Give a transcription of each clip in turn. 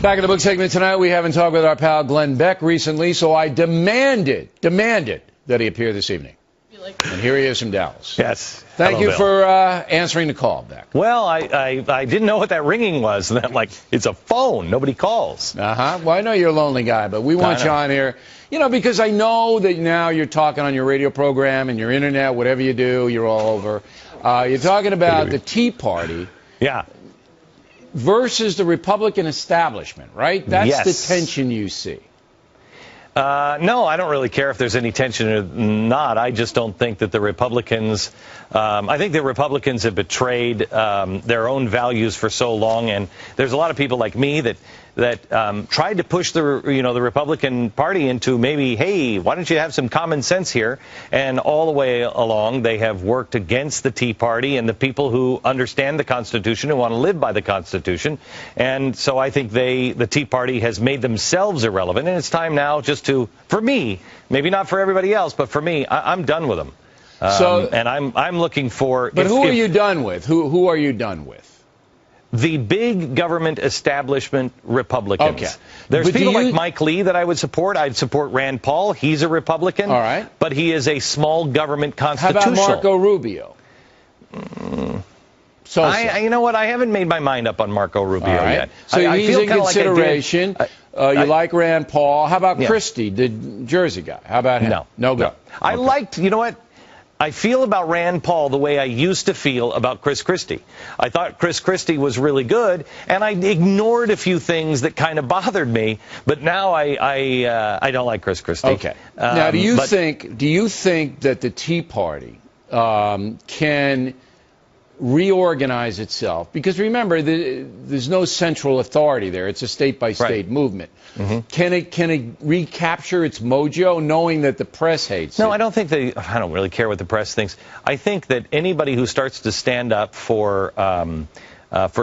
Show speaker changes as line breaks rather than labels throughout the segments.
Back in the book segment tonight, we haven't talked with our pal Glenn Beck recently, so I demanded that he appear this evening. And here he is from Dallas.
Yes.
Thank
Hello,
you for answering the call, Beck.
Well, I didn't know what that ringing was. Like, it's a phone. Nobody calls.
Well, I know you're a lonely guy, but we want you on here. You know, because I know that now you're talking on your radio program and your internet, whatever you do, you're all over. You're talking about the Tea Party.
Yeah.
Versus the Republican establishment, right? That's
Yes.
the tension you see.
No, I don't really care if there's any tension or not. I just don't think that the Republicans, I think the Republicans have betrayed their own values for so long, and there's a lot of people like me that tried to push the Republican Party into maybe, hey, why don't you have some common sense here? And all the way along, they have worked against the Tea Party and the people who understand the Constitution, who want to live by the Constitution. And so I think the Tea Party has made themselves irrelevant, and it's time now just to, for me, maybe not for everybody else, but for me, I'm done with them. And I'm looking for.
But who are you done with? Who are you done with?
The big government establishment Republicans.
Okay.
There's people like Mike Lee that I would support. I'd support Rand Paul. He's a Republican.
All right.
But he is a small government constitutional.
How about Marco Rubio?
You know what? I haven't made my mind up on Marco Rubio yet.
So he's in consideration. You like Rand Paul. How about Christie, the Jersey guy? How about him? No go.
I liked, you know what? I feel about Rand Paul the way I used to feel about Chris Christie. I thought Chris Christie was really good, and I ignored a few things that kind of bothered me. But now I don't like Chris Christie.
Okay. Now, do you think that the Tea Party can reorganize itself? Because remember, there's no central authority there. It's a state-by-state movement. Can it recapture its mojo, knowing that the press hates it?
No, I don't think I don't really care what the press thinks. I think that anybody who starts to stand up for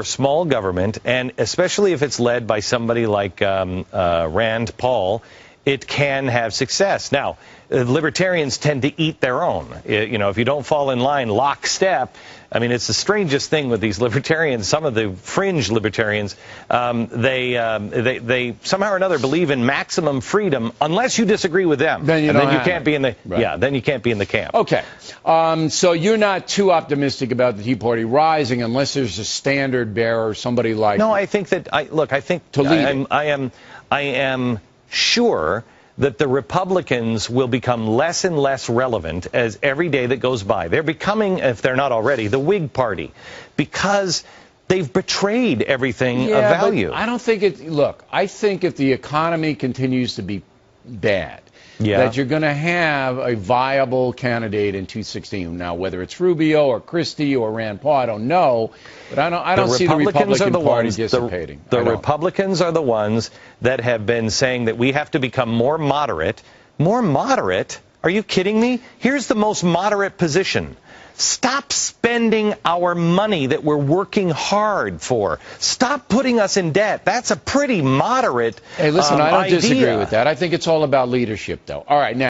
small government, and especially if it's led by somebody like Rand Paul, it can have success. Now, libertarians tend to eat their own. You know, if you don't fall in line lockstep, I mean, it's the strangest thing with these libertarians. Some of the fringe libertarians, they somehow or another believe in maximum freedom unless you disagree with them.
Then you
can't be in the then you can't be in the camp.
Okay, so you're not too optimistic about the Tea Party rising unless there's a standard bearer, somebody like.
No, I think that I think I am sure that the Republicans will become less and less relevant as every day that goes by. They're becoming, if they're not already, the Whig Party, because they've betrayed everything of value.
But I don't think it. Look, I think if the economy continues to be bad, that you're going to have a viable candidate in 2016. Now, whether it's Rubio or Christie or Rand Paul, I don't know. But I don't see the Republican Party dissipating.
The Republicans are the ones that have been saying that we have to become more moderate. More moderate? Are you kidding me? Here's the most moderate position. Stop spending our money that we're working hard for. Stop putting us in debt. That's a pretty moderate
Hey, listen, I don't disagree with that. I think it's all about leadership, though. All right, now.